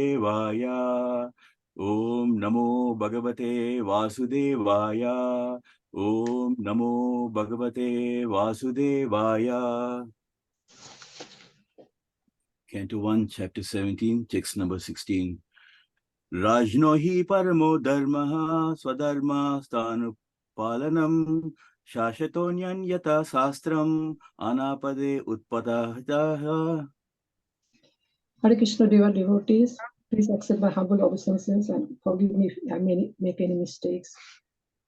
Vasudevaya. Om Namo Bhagavate Vasudevaya. Om Namo Bhagavate Vasudevaya. Canto 1, Chapter 17, text number 16. Rajno hi paramo dharmaha swadharma sthanu palanam shashatonyan yata sastram anapade utpatahataha. Hare Krishna, dear devotees, please accept my humble obeisances and forgive me if I may make any mistakes.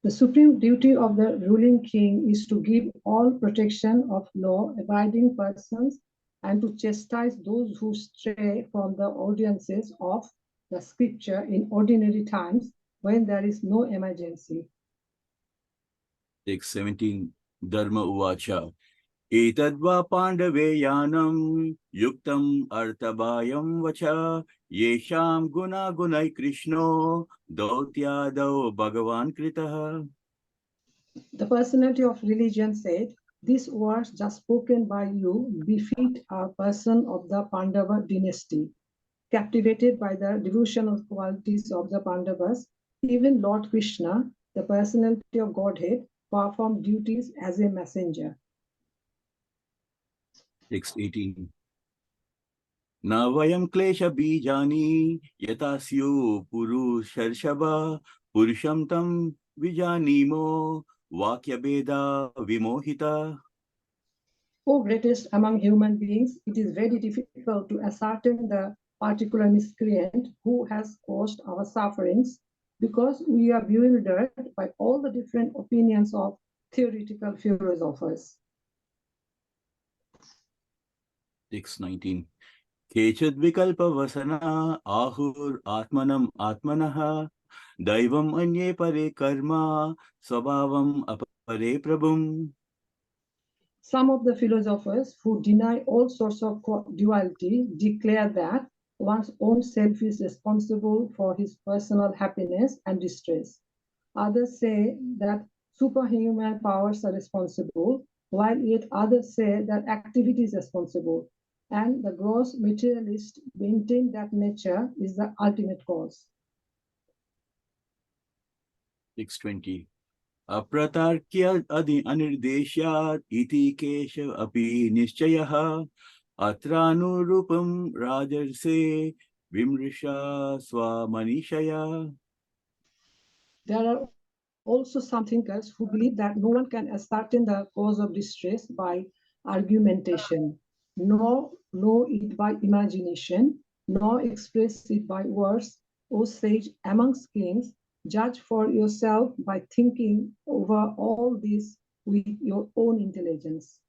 The supreme duty of the ruling king is to give all protection of law-abiding persons and to chastise those who stray from the audiences of the scripture in ordinary times when there is no emergency. Text 17. Dharma uvacha. Etadva pandave yanam yuktam artabhayam vacha yesham guna gunai krishno dautyadav bhagavan kritaha. The personality of religion said, "These words just spoken by you befit a person of the Pandava dynasty." Captivated by the devotional qualities of the Pandavas, even Lord Krishna, the personality of Godhead, performed duties as a messenger. Text 18. Na vayam klesha bijani yatasyu purusharshava purusham tam vijanimo vakya beda vimohita. O greatest among human beings, it is very difficult to ascertain the particular miscreant who has caused our sufferings because we are bewildered by all the different opinions of theoretical philosophers. Text 19. Kechad vikalpa vasana ahur atmanam atmanaha daivam anye pare karma swabhavam apare prabhum. Some of the philosophers who deny all sorts of duality declare that one's own self is responsible for his personal happiness and distress. Others say that superhuman powers are responsible, while yet others say that activity is responsible. And the gross materialist maintain that nature is the ultimate cause. 620. Apratarkya adi anirdeshyat iti kesha api nischayah atranurupam rajarse vimrisha swamanishaya. There are also some thinkers who believe that no one can ascertain the cause of distress by argumentation, nor know it by imagination, nor express it by words. O sage amongst kings, judge for yourself by thinking over all this with your own intelligence.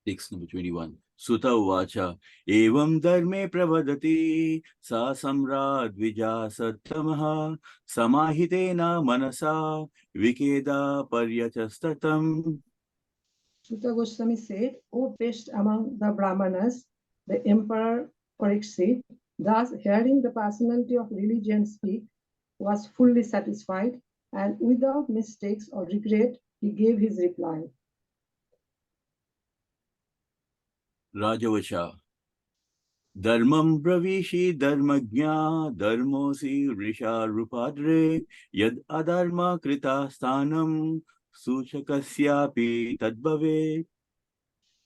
Text number 21. Sutta uvacha evam dharme pravadati sa samrad vijasattamaha samahitena manasa vikeda paryachastatam. Sutta Goswami said, O best among the Brahmanas, the emperor Pariksit, thus hearing the personality of religion speak, was fully satisfied, and without mistakes or regret, he gave his reply. Rajavacha Dharmam bravishi dharmagya dharmosi risha rupadre yad adharma krita sthanam suchakasyapi tadbhave.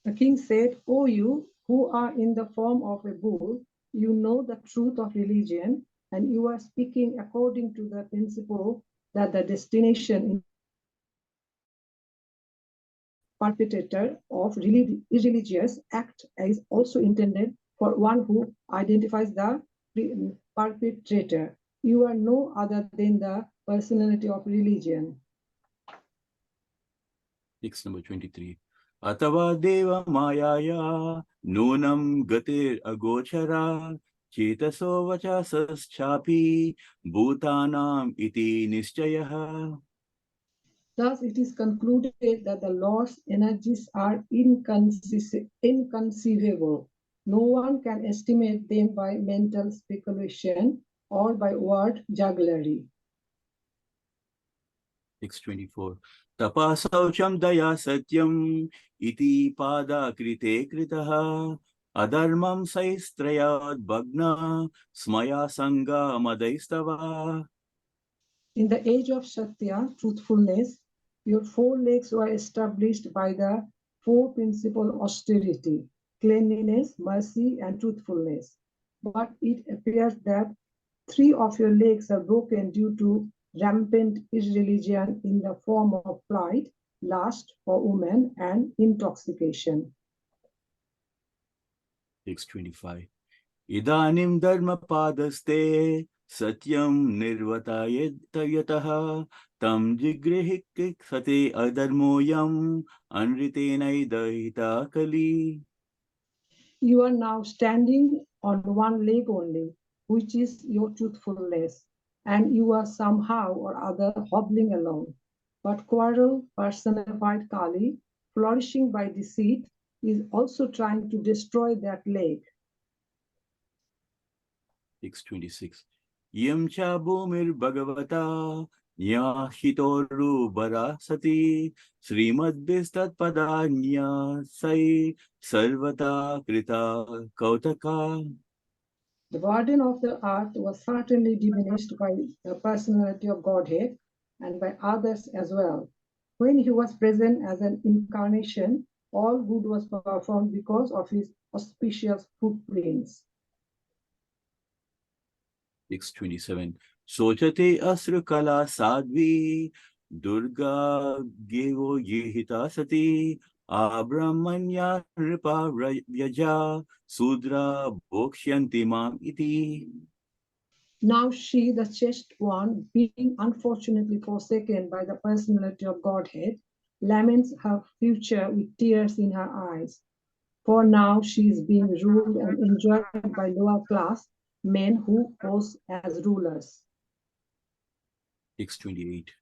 The king said, O you who are in the form of a bull, you know the truth of religion, and you are speaking according to the principle that the destination perpetrator of irreligious act is also intended for one who identifies the perpetrator. You are no other than the personality of religion. Text number 23. Atava deva mayaya nunam gatir agochara chetaso vachasas chapi bhutanam iti nischayah. Thus, it is concluded that the Lord's energies are inconceivable. No one can estimate them by mental speculation or by word jugglery. 624. Tapasaucham daya satyam iti pada krite kritaha Adharmam saistrayad bhagna smaya sanga madaistava. In the age of Satya, truthfulness, your four legs were established by the four principal austerity, cleanliness, mercy, and truthfulness. But it appears that three of your legs are broken due to rampant irreligion in the form of pride, lust for women, and intoxication. 625. Idanim dharma padaste satyam nirvatayatah tam jigrihik sate adharmoyam anritenaidahita kali. You are now standing on one leg only, which is your truthfulness, and you are somehow or other hobbling along. But quarrel, personified Kali, flourishing by deceit, is also trying to destroy that leg. 626. Yam cha bhumir bhagavata nyahitoru barasati srimad bistat padanya sai sarvata krita kautaka. The burden of the earth was certainly diminished by the personality of Godhead and by others as well. When he was present as an incarnation, all good was performed because of his auspicious footprints. 627. Sochate asra kala sadvi durga gevo yehita sati abrahmanya ripa vyaja sudra bhoksyanti mam iti. Now she, the chaste one, being unfortunately forsaken by the personality of Godhead, laments her future with tears in her eyes. For now she is being ruled and enjoyed by lower class men who pose as rulers. 628.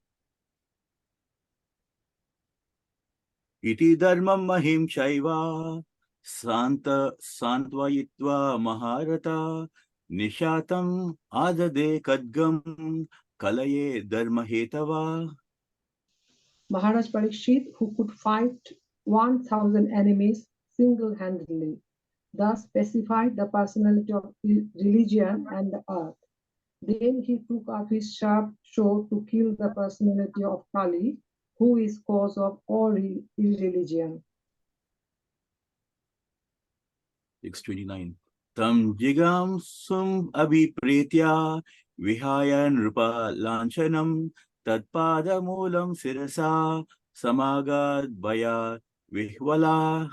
Iti dharmam mahim shaiva santvayitva maharata nishatam adade kadgam kalaye dharmahetava. Maharaj Parikshit, who could fight 1,000 enemies single-handedly, thus specified the personality of religion and the earth. Then he took up his sharp sword to kill the personality of Kali, who is cause of all irreligion. 629. Tam jigam sum abhipretya vihaya nrupa lanchanam tadpada moolam sirasa samagad bhaya vihvala.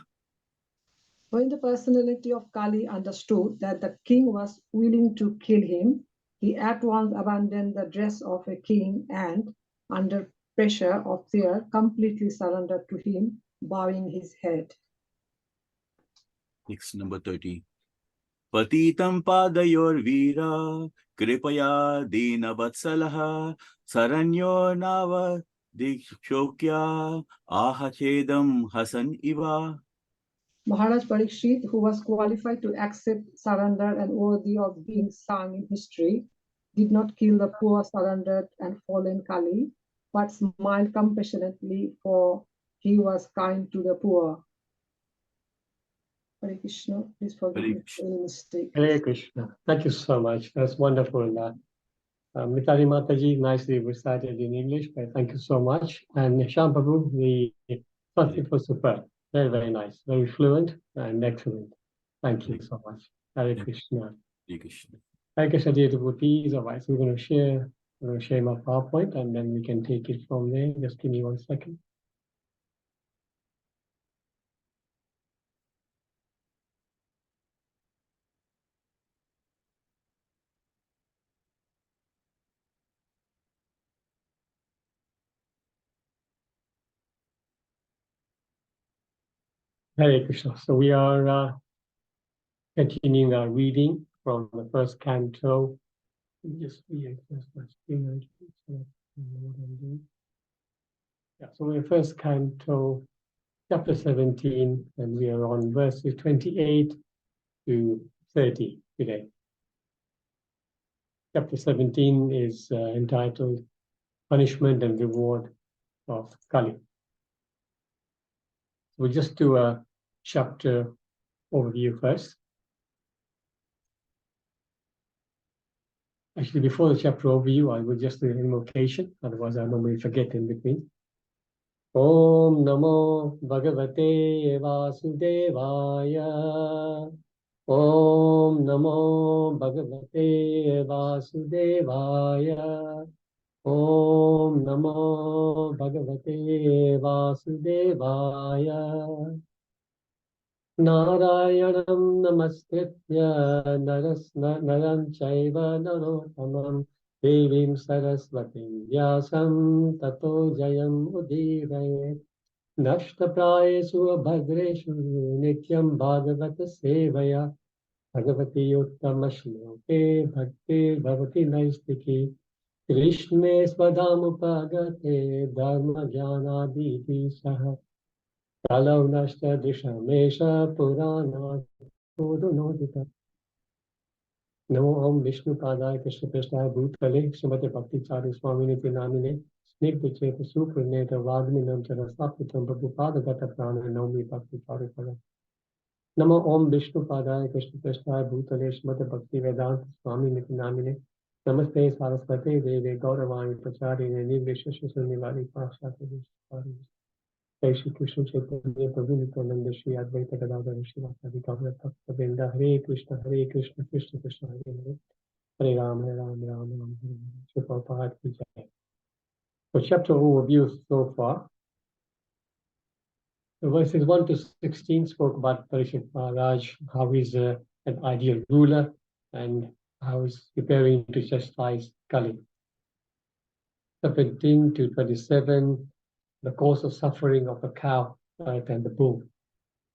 When the personality of Kali understood that the king was willing to kill him, he at once abandoned the dress of a king and, under pressure of fear, completely surrendered to him, bowing his head. Next, number 30. Patitam padayor vira kripaya dinavatsalah saranyo nava dikshokya ahachedam hasan iva. Maharaj Parikshit, who was qualified to accept surrender and worthy of being sung in history, did not kill the poor, surrendered, and fallen Kali, but smiled compassionately, for he was kind to the poor. Hare Krishna, please forgive me for any mistake. Hare Krishna. Thank you so much. That's wonderful. Mitali Mataji nicely recited in English, but thank you so much. And Sham Prabhu, the Sanskrit was superb. Very, very nice. Very fluent and excellent. Thank you so much. Hare Krishna. Hare Krishna. Hare Krishna, dear devotees. All right, so we're going to share my PowerPoint and then we can take it from there. Just give me 1 second. Hare Krishna. So we are continuing our reading from the first canto. Just readjust my screen. Yeah, so we're first canto, chapter 17, and we are on verses 28 to 30 today. Chapter 17 is entitled Punishment and Reward of Kali. We'll just do a chapter overview first. Actually, before the chapter overview, I will just do an invocation, otherwise I normally forget in between. Om Namo Bhagavate Vasudevaya. Om Namo Bhagavate Vasudevaya. Om Namo Bhagavate Vasudevaya. Narayanam Namaskritya Naram Chaiva Narottamam Devim Saraswatim Vyasam Tato Jayam Udirayet Nashtaprayesu Bhadreshu Nityam Bhagavata Sevaya Bhagavati Uttamashloke Bhakti Bhavati Naistiki Krishne Swadamupagate Dharma Jnanaditi Saha Kalau Nashta Dishamesha Purana Purunodita Namo Om Vishnu Padaya Krishna Prasthaya Bhutale Srimate Bhakti Chari Swamini Namine Snigdha Cheta Supraneta Vagninam Charasapitam Prabhupada Gata Prana Naumi Bhakti Chari Pala Namo Om Vishnu Padaya Krishna Prasthaya Bhutale Srimate Bhakti Vedanta Swamini Namine Namaste Saraswate Deve Gauravani Pracharine Nirvishesha Sunnivari Pashata Vishwari Jai Shri Krishna Chaitanya Prabhu Nityananda Shri Advaita Gadadhara Shivasadi Gaura Bhakta Vrinda Hare Krishna Krishna Krishna Hare Hare Hare Ram Hare Ram Ram Ram Hare Hare Shri Prabhupada Ki Jai. So chapter overview so far. The verses 1 to 16 spoke about Parishit Maharaj, how he's an ideal ruler and how he's preparing to chastise Kali. 17 to 27, the cause of suffering of the cow and the bull.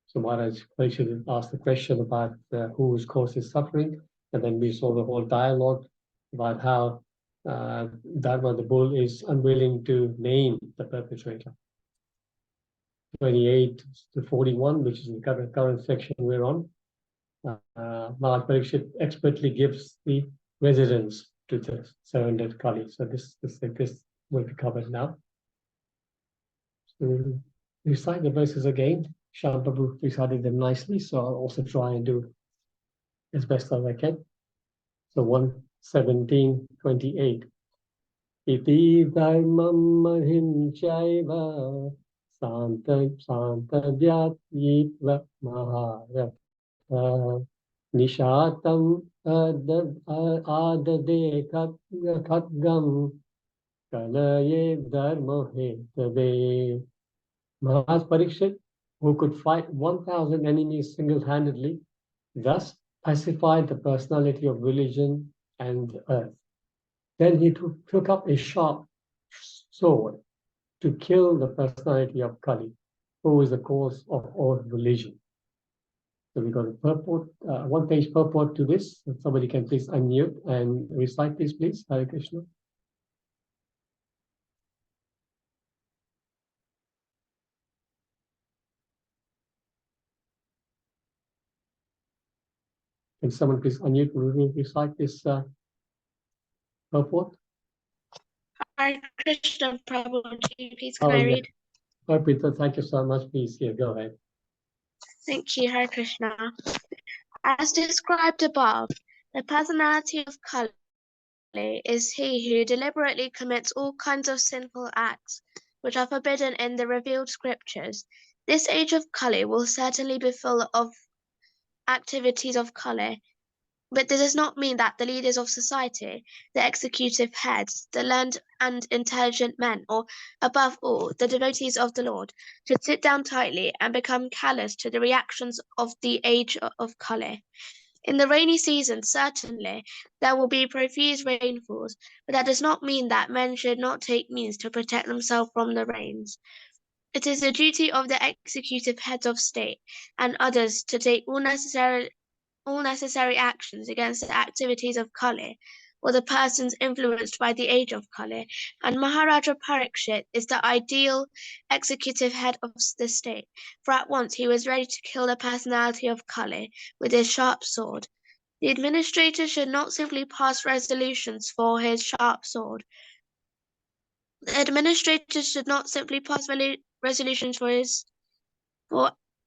So Maharaj Parishit asked the question about whose causes suffering, and then we saw the whole dialogue about how Dharma the bull is unwilling to name the perpetrator. 28 to 41, which is the current section we're on. Maharaj Parishit expertly gives the residence to the surrendered Kali. So this will be covered now. So recite the verses again. Shyam Prabhu recited them nicely, so I'll also try and do as best as I can. So 1:17:28. Iti dharmam mahim chaiva santavyatva maharata nishatam adade khatgam kalaye dharma hetave. Maharaj Parikshit, who could fight 1,000 enemies single-handedly, thus pacified the personality of religion and earth. Then he took up a sharp sword to kill the personality of Kali, who is the cause of all religion. So we got a purport, one-page purport to this. If somebody can please unmute and recite this, please. Hare Krishna. Can someone please unmute and recite this purport? Hare Krishna, Prabhu, please can I read? Arpita, thank you so much. Please, here, go ahead. Thank you, Hare Krishna. As described above, the personality of Kali is he who deliberately commits all kinds of sinful acts, which are forbidden in the revealed scriptures. This age of Kali will certainly be full of activities of Kali, but this does not mean that the leaders of society, the executive heads, the learned and intelligent men, or above all, the devotees of the Lord, should sit down tightly and become callous to the reactions of the age of Kali. In the rainy season, certainly, there will be profuse rainfalls, but that does not mean that men should not take means to protect themselves from the rains. It is the duty of the executive heads of state and others to take all necessary actions against the activities of Kali, or the persons influenced by the age of Kali, and Maharaja Parikshit is the ideal executive head of the state, for at once he was ready to kill the personality of Kali with his sharp sword. The administrator should not simply pass resolutions for his sharp sword. The administrator should not simply pass resolutions for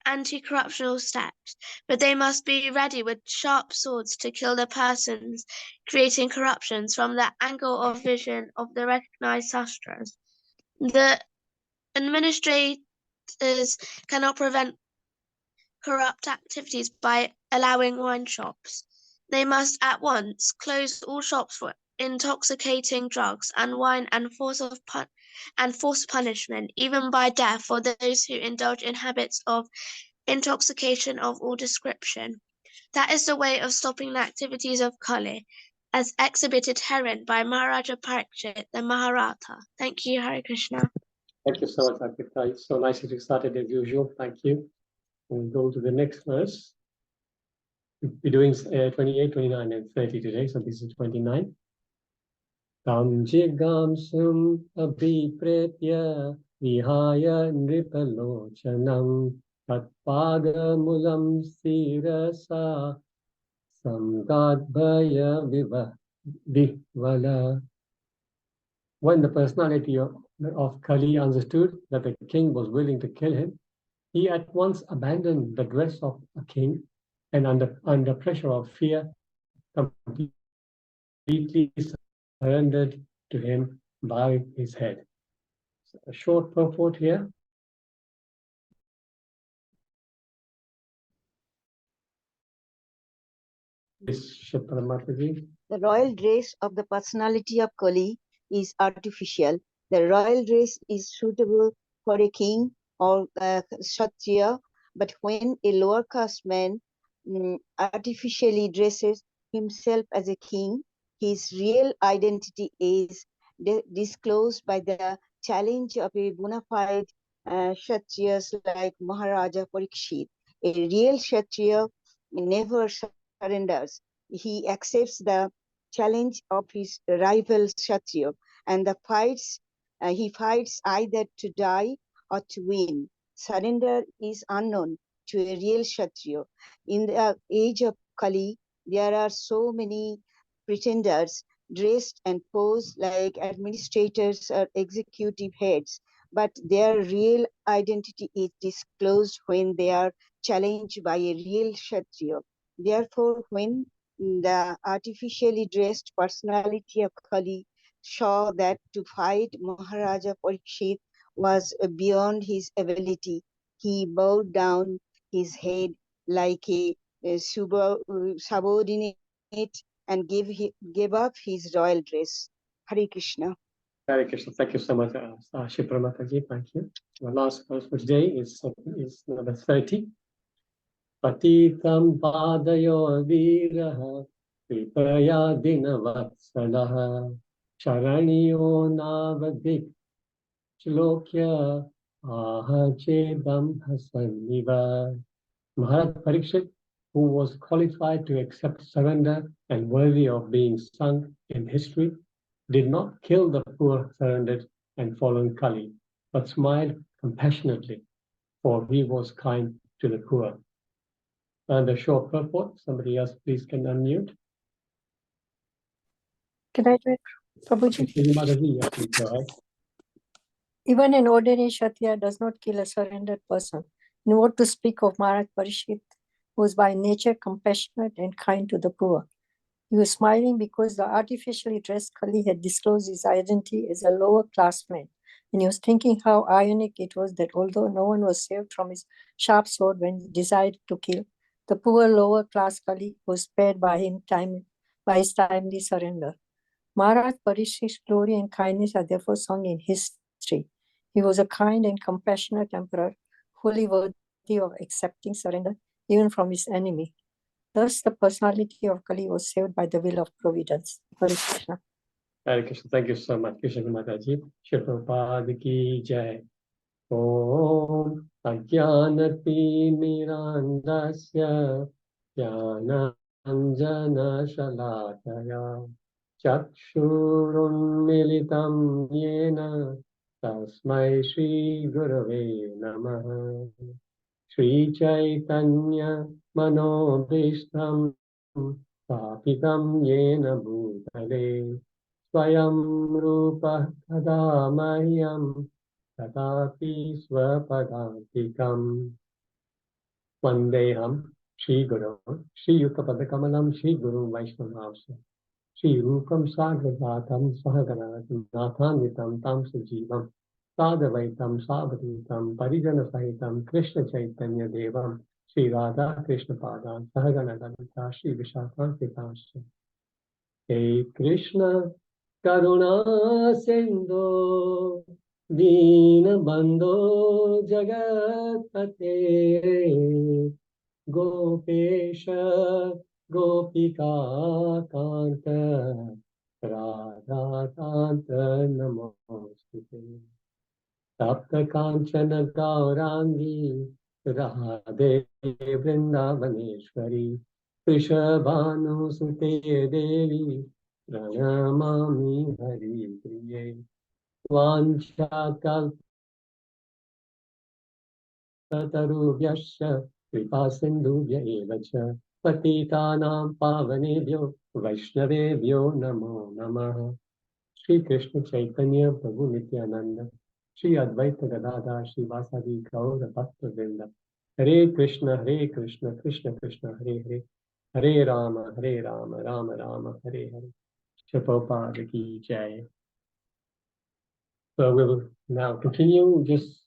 anti-corruptional steps, but they must be ready with sharp swords to kill the persons creating corruptions from the angle of vision of the recognized sastras. The administrators cannot prevent corrupt activities by allowing wine shops. They must at once close all shops for intoxicating drugs and wine and force punishment, even by death, for those who indulge in habits of intoxication of all description. That is the way of stopping the activities of Kali, as exhibited herein by Maharaja Parikshit, the Maharatha. Thank you, Hare Krishna. Thank you so much, Akita. It's so nice that you started as usual. Thank you. We'll go to the next verse. We're doing 28, 29, and 30 today, so this is 29. Tam jigam sum abhipretya vihaya nripalochanam tatpada mulam sirasa samgadbhaya vihvala. When the personality of Kali understood that the king was willing to kill him, he at once abandoned the dress of a king and under pressure of fear, completely surrendered to him, bowing his head. So a short purport here. The royal dress of the personality of Kali is artificial. The royal dress is suitable for a king or a Kshatriya, but when a lower caste man artificially dresses himself as a king, his real identity is disclosed by the challenge of a bona fide Kshatriyas like Maharaja Parikshit. A real Kshatriya never surrenders. He accepts the challenge of his rival Kshatriya and he fights either to die or to win. Surrender is unknown to a real Kshatriya. In the age of Kali, there are so many pretenders dressed and posed like administrators or executive heads, but their real identity is disclosed when they are challenged by a real Kshatriya. Therefore, when the artificially dressed personality of Kali saw that to fight Maharaja Parikshit was beyond his ability, he bowed down his head like a subordinate and gave up his royal dress. Hare Krishna. Hare Krishna. Thank you so much, Shipra Mataji. Thank you. The last verse for today is number 30. Patitam padayo viraha kripaya dinavatsalaha charaniyo navadik chlokya ahachedam hasaniva. Maharaj Parikshit, who was qualified to accept surrender and worthy of being sung in history, did not kill the poor surrendered and fallen Kali, but smiled compassionately, for he was kind to the poor. And the short purport, somebody else please can unmute. Can I do it, Prabhuji? Go ahead. Even an ordinary Kshatriya does not kill a surrendered person. And what to speak of Maharaj Parikshit, who was by nature compassionate and kind to the poor. He was smiling because the artificially dressed Kali had disclosed his identity as a lower class man. And he was thinking how ironic it was that although no one was saved from his sharp sword when he decided to kill, the poor lower class Kali was spared by his timely surrender. Maharaj Parikshit's glory and kindness are therefore sung in history. He was a kind and compassionate emperor, fully worthy of accepting surrender even from his enemy. Thus, the personality of Kali was saved by the will of Providence. Hare Krishna. Hare Krishna. Thank you so much, Krishna Mataji. Shri ki jai. Om Ajnanati Mirandasya Jnana Anjana Shalakaya Chakshurun Militam Yena Tasmai Shri Gurave Namaha Shri Chaitanya Manobhishtam Papitam Yena Bhutale Swayam Rupa Kadamahyam Tatapi Swapadantikam Vandeham Shri Guru, Shri Yuttapadakamalam Shri Guru Vaishnavamsa, Shri Rupam Sagradatam Sahaganatam Nathanitam Tam Sajivam, Sadavaitam Savadhitam Parijana Sahitam Krishna Chaitanya Devam, Shri Radha Krishna Padam Sahaganadanta Shri Vishakhantitasya. Hey Krishna Karuna Sindhu Dina Bandhu Jagatpate Gopesha Gopika Kanta Radha Kanta Namostute Tapta Kanchana Gaurangi Radhe Vrindavaneshwari Prishabhanu Sute Devi Pranamami Hari Priye Vancha Kalpatarubhyasya Kripa Sindhubhya Evacha Patitanam Pavanebhyo Vaishnavebhyo Namo Namaha. Shri Krishna Chaitanya Prabhu Nityananda Shri Advaita Gadadhar Shri Vasadi Gaura Bhakta Vrinda Hare Krishna Krishna Krishna Hare Hare Hare Rama Rama Rama Hare Hare. Prabhupada Ki Jai. So we'll now continue, just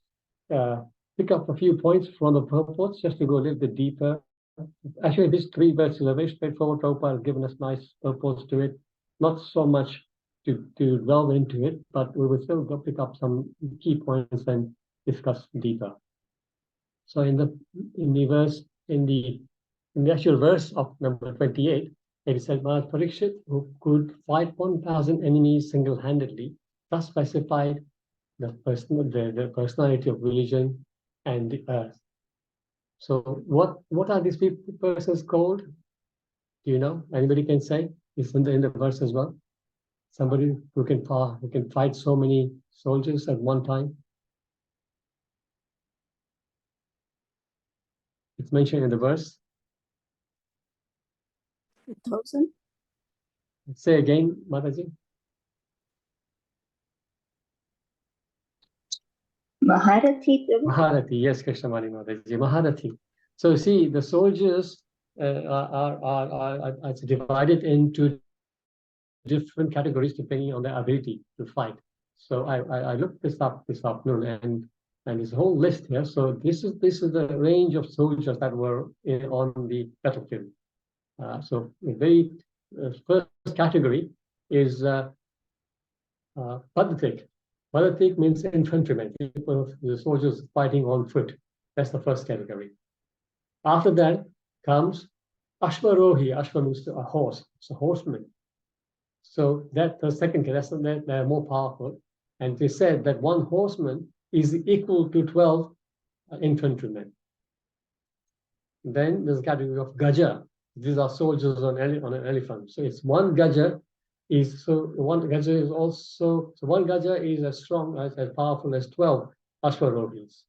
pick up a few points from the purports just to go a little bit deeper. Actually, these 3 verses are very straightforward. Prabhupada has given us nice purports to it, not so much to delve into it, but we will still go pick up some key points and discuss deeper. So in the actual verse of number 28, it said, Maharaj Parikshit, who could fight 1,000 enemies single-handedly, thus specified the personality of religion and the earth. So what are these persons called? Do you know? Anybody can say? It's in the verse as well. Somebody who can fight so many soldiers at one time. It's mentioned in the verse. 1,000? Say again, Mataji. Maharathi, Prabhu? Maharathi, yes, Krishnamani Mataji, Maharathi. So see, the soldiers are divided into different categories depending on their ability to fight. So I looked this up this afternoon, and there's a whole list here. So this is the range of soldiers that were on the battlefield. So the very first category is Padatik. Padatik means infantrymen, the soldiers fighting on foot. That's the first category. After that comes Ashwarohi. Ashwa means a horse. It's a horseman. So that's the second category. They're more powerful. And they said that one horseman is equal to 12 infantrymen. Then there's a category of Gaja. These are soldiers on an elephant. So it's one Gaja is as strong as powerful as 12 Ashwarohis.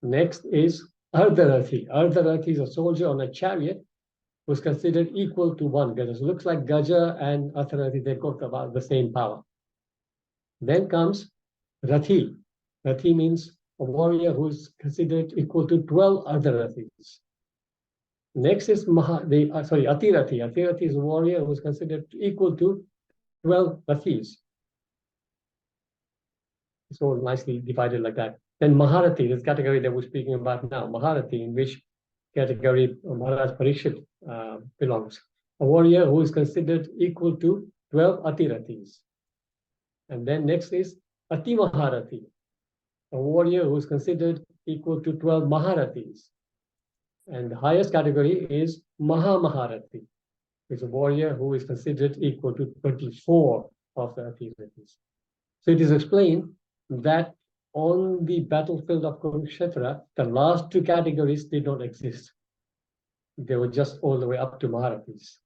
Next is Ardharathi. Ardharathi is a soldier on a chariot who's considered equal to one Gaja. So it looks like Gaja and Ardharathi, they got about the same power. Then comes Rathi. Rathi means a warrior who is considered equal to 12 Ardharathis. Next is Atirathi. Atirathi is a warrior who is considered equal to 12 Rathis. It's all nicely divided like that. Then Maharathi, this category that we're speaking about now, Maharathi, in which category Maharaj Parikshit belongs. A warrior who is considered equal to 12 Atirathis. And then next is Ati Maharathi, a warrior who is considered equal to 12 Maharathis. And the highest category is Maha Maharathi, which is a warrior who is considered equal to 24 of the Atirathis. So it is explained that on the battlefield of Kurukshetra, the last 2 categories did not exist. They were just all the way up to Maharathis.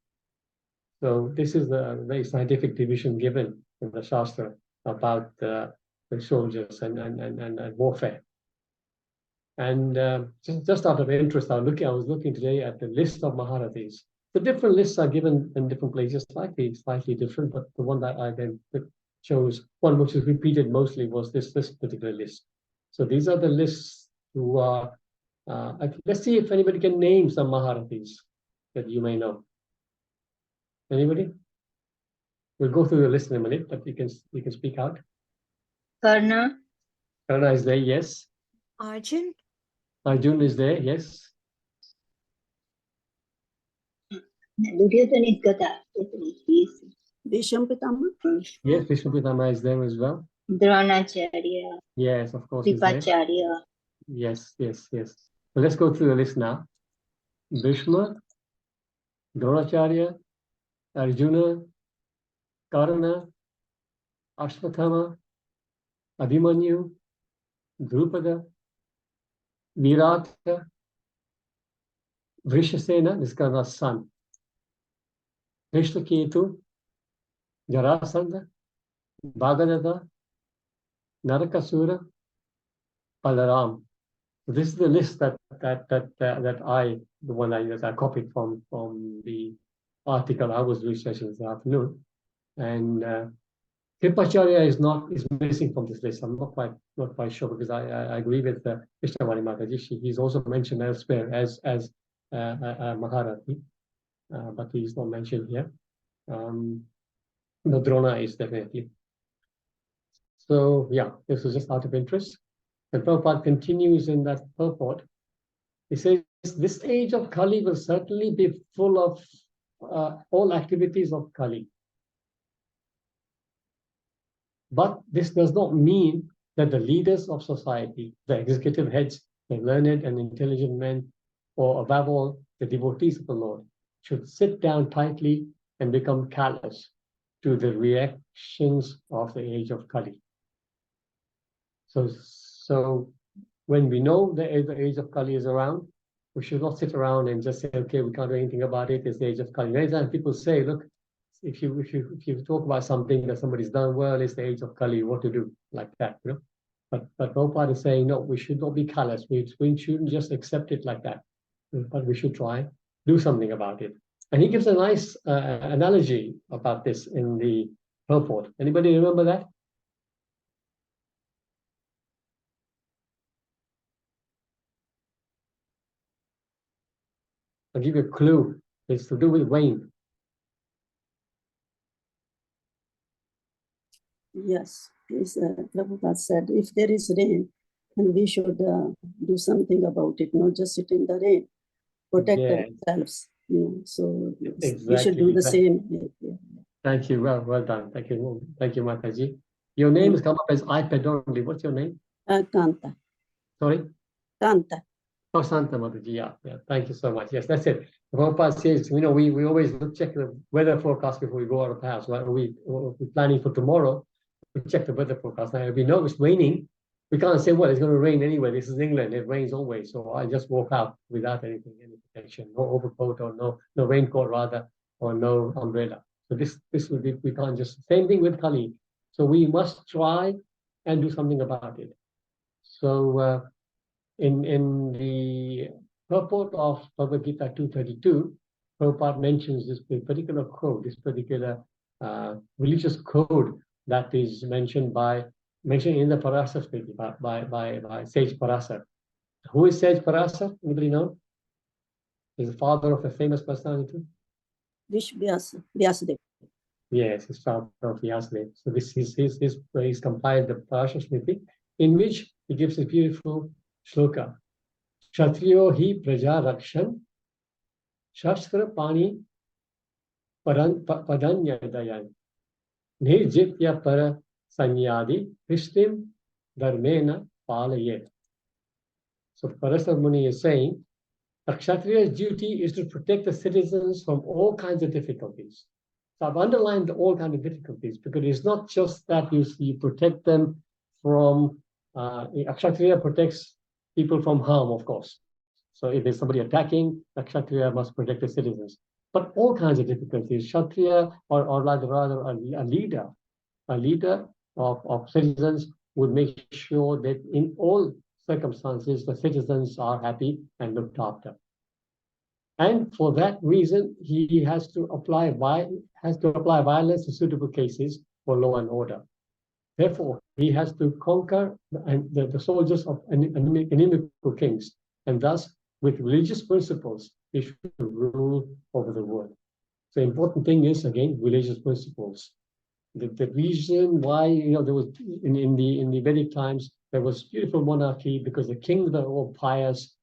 So this is the very scientific division given in the Shastra about the soldiers and warfare. And just out of interest, I was looking today at the list of Maharathis. The different lists are given in different places, slightly different, but the one that I then chose, one which is repeated mostly, was this particular list. So these are the lists who are Let's see if anybody can name some Maharathis that you may know. Anybody? We'll go through the list in a minute, but you can speak out. Karna, Karna is there, yes. Arjun, Arjun is there, yes. Duryodhana is Gada. He's Bhisham Pitama, Yes, Vishnu Pitama is there as well. Dronacharya, Yes, of course he's there. Kripacharya, Yes, yes, yes. So let's go through the list now. Bhishma, Dronacharya, Arjuna, Karna, Ashwatthama, Abhimanyu, Drupada, Virata, Vrishasena, this is Karna's son, Krishnaketu, Jarasandha, Bhagadata, Narakasura, Balaram. So this is the list that I copied from the article I was researching this afternoon, and Kripacharya is missing from this list. I'm not quite sure, because I agree with Krishnavani Mataji. He's also mentioned elsewhere as Maharathi, but he's not mentioned here. The Drona is definitely. So yeah, this was just out of interest. And Prabhupada continues in that purport. He says, this age of Kali will certainly be full of all activities of Kali. But this does not mean that the leaders of society, the executive heads, the learned and intelligent men, or above all, the devotees of the Lord, should sit down tightly and become callous to the reactions of the age of Kali. So when we know the age of Kali is around, we should not sit around and just say, okay, we can't do anything about it, it's the age of Kali. Many times people say, look, if you talk about something that somebody's done well, it's the age of Kali, what to do, like that, you know. But Prabhupada is saying, no, we should not be callous. We shouldn't just accept it like that, but we should try, do something about it. And he gives a nice analogy about this in the purport. Anybody remember that? I'll give you a clue. It's to do with rain. Yes, Prabhupada said, if there is rain, then we should do something about it, not just sit in the rain, protect ourselves. You know, so we should do the same. Yeah. Thank you. Well done. Thank you, Mataji. Your name has come up as iPad only. What's your name? Kanta. Sorry? Kanta. Oh, Santa Mataji. Yeah. Thank you so much. Yes, that's it. Prabhupada says, you know, we always check the weather forecast before we go out of the house. Right? We're planning for tomorrow. We check the weather forecast. Now, if we know it's raining, we can't say, well, it's going to rain anyway. This is England. It rains always. So I just walk out without any protection, no overcoat or no raincoat rather, or no umbrella. So this will be, we can't just, same thing with Kali. So we must try and do something about it. So in the purport of Bhagavad Gita 232, Prabhupada mentions this particular code, this particular religious code that is mentioned in the Parasa Smriti by Sage Parasa. Who is Sage Parasa? Anybody know? He's the father of a famous personality. Vyasadeva. Yes, his father of Vyasadeva. So this is he's compiled the Parasa Smriti, in which he gives a beautiful shloka. Kshatriyo hi praja rakshan shastra pani padanya dayan nirjitya para sanyadi Krishtim dharmena palayet. So Parasa Muni is saying a Kshatriya's duty is to protect the citizens from all kinds of difficulties. So I've underlined all kinds of difficulties because it's not just that you protect them from, a Kshatriya protects people from harm, of course. So if there's somebody attacking, the Kshatriya must protect the citizens. But all kinds of difficulties, Kshatriya or rather a leader of citizens would make sure that in all circumstances the citizens are happy and looked after. And for that reason, he has to apply violence in suitable cases for law and order. Therefore, he has to conquer the soldiers of inimical kings And thus, with religious principles, he should rule over the world. The important thing is, again, religious principles. The reason why, there was in the Vedic times, there was beautiful monarchy because the kings were all pious.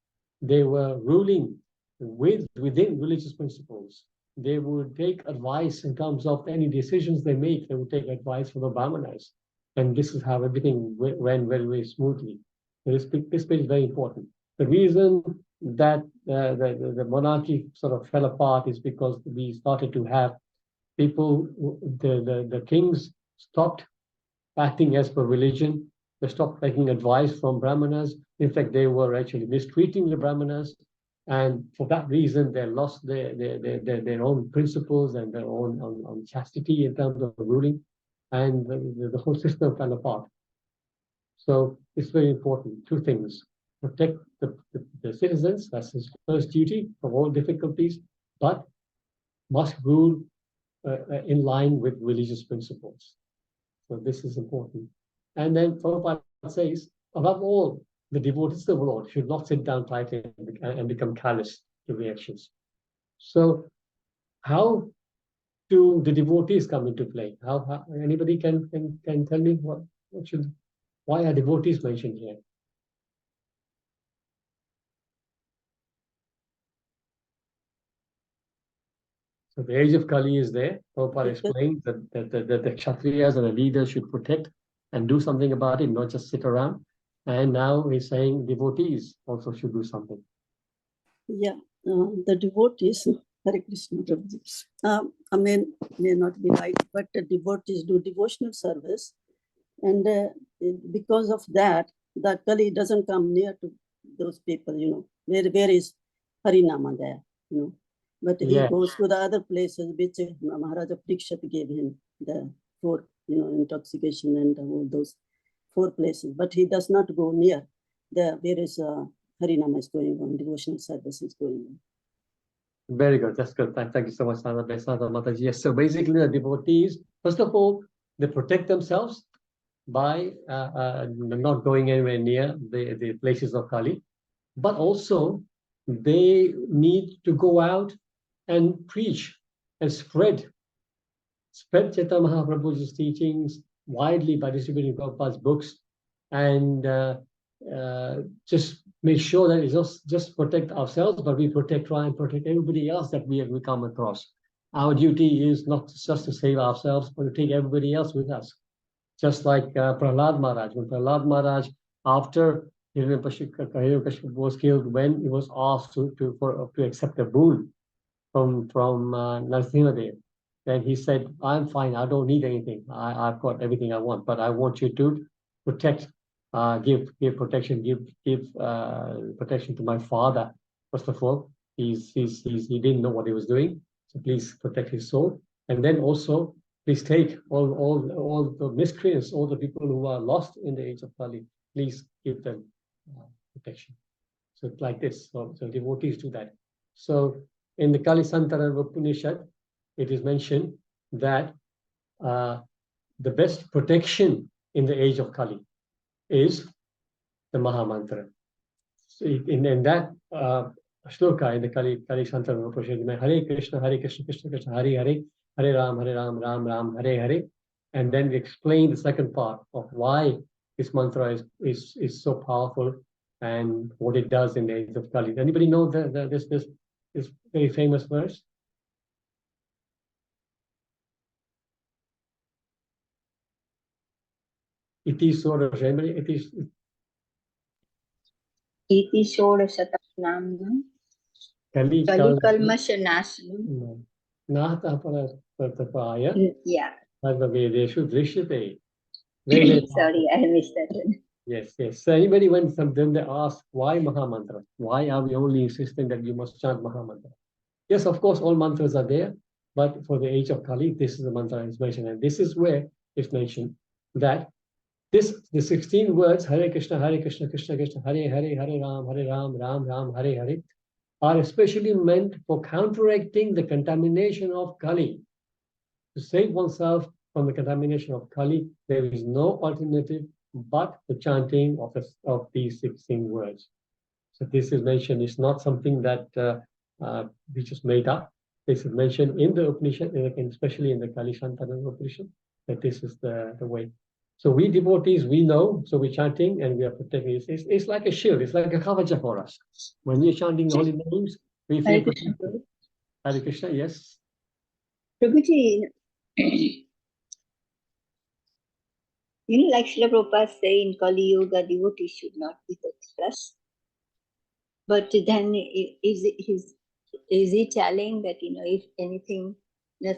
They were ruling within religious principles. They would take advice in terms of any decisions they make. They would take advice from the brahmanas, and this is how everything went very, very smoothly. This bit is very important. The reason that the monarchy sort of fell apart is because we started to have people, the kings stopped acting as per religion. They stopped taking advice from brahmanas. In fact, they were actually mistreating the brahmanas, and for that reason, they lost their own principles and their own on chastity in terms of ruling, and the whole system fell apart. So it's very important. Two things: protect the citizens, that's his first duty from all difficulties, but must rule in line with religious principles. So this is important. And then Prabhupada says, above all, the devotees of the Lord should not sit down tightly and become callous to reactions. So how do the devotees come into play? How anybody can tell me why are devotees mentioned here? So the age of Kali is there. Prabhupada explains that the Kshatriyas and the leaders should protect and do something about it, not just sit around. And now he's saying devotees also should do something. Yeah, the devotees, Hare Krishna Prabhuji. I mean, may not be right, but the devotees do devotional service. And because of that, the Kali doesn't come near to those people, where is Harinama there, But he goes to the other places which Maharaja Parikshit gave him, the 4, intoxication and all those 4 places. But he does not go near where is Harinama is going on, devotional service is going on. Very good. That's good. Thank you so much, Santa Mataji. Yes. So basically, the devotees, first of all, they protect themselves by not going anywhere near the places of Kali, but also they need to go out and preach and spread Chaitanya Mahaprabhu's teachings widely by distributing Prabhupada's books, and just make sure that it's not just protect ourselves, but we try and protect everybody else that we come across. Our duty is not just to save ourselves, but to take everybody else with us. Just like Prahlad Maharaj. When Prahlad Maharaj, after Hiranyakashipu was killed, when he was asked to accept a boon from Narasimhadev, then he said, "I'm fine. I don't need anything. I've got everything I want, but I want you to protect, give protection, give protection to my father. First of all, he didn't know what he was doing, so please protect his soul, and then also please take all the miscreants, all the people who are lost in the age of Kali. Please give them protection." So it's like this. So devotees do that. So in the Kali Santara Upanishad, it is mentioned that the best protection in the age of Kali is the Maha Mantra. So in that shloka in the Kali Santara Upanishad, Hare Krishna, Krishna Krishna, Hare Hare, Hare Ram, Ram Ram, Hare Hare, and then we explain the second part of why this mantra is so powerful and what it does in the age of Kali. Anybody know this very famous verse? Iti Sorashamari, Iti Shodashatanam Kali Kalikalmashanashanam. Nata Paratapaya Yeah. Vedeshu Drishyate. Sorry, I missed that one. Yes. So anybody when they ask why Maha Mantra? Why are we only insisting that you must chant Maha Mantra? Yes, of course, all mantras are there, but for the age of Kali, this is the mantra is mentioned, and this is where it's mentioned that the 16 words Hare Krishna, Krishna Krishna, Hare Hare, Hare Ram, Ram Ram, Hare Hare, are especially meant for counteracting the contamination of Kali. To save oneself from the contamination of Kali, there is no alternative but the chanting of these 16 words. So this is mentioned, it's not something that we just made up. This is mentioned in the Upanishad, and especially in the Kali Shantana Upanishad, that this is the way. So we devotees, we know, so we're chanting and we are protecting. It's like a shield, it's like a kavacha for us. When we're chanting the holy names, we feel Hare Krishna, protected. Hare Krishna, yes. Prabhuji, like Srila Prabhupada say in Kali Yuga, devotees should not be expressed. But then is he telling that, if anything,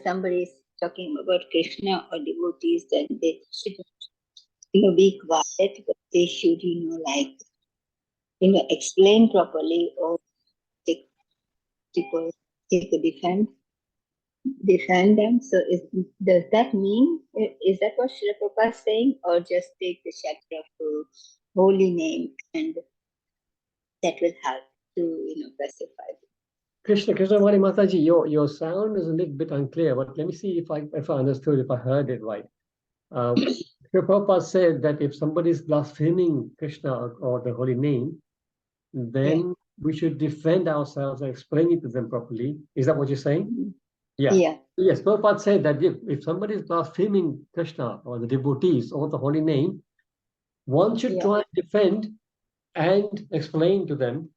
somebody is talking about Krishna or devotees, then they should, be quiet, but they should, explain properly or take a defend them. So does that mean, is that what Srila Prabhupada is saying, or just take the shelter of holy name and that will help to pacify them? Krishna Mari Mataji, your sound is a little bit unclear, but let me see if I understood, if I heard it right. Prabhupada said that if somebody is blaspheming Krishna or the holy name, then we should defend ourselves and explain it to them properly. Is that what you're saying? Mm-hmm. Yeah. Yes, Prabhupada said that if somebody is blaspheming Krishna or the devotees or the holy name, one should try and defend and explain to them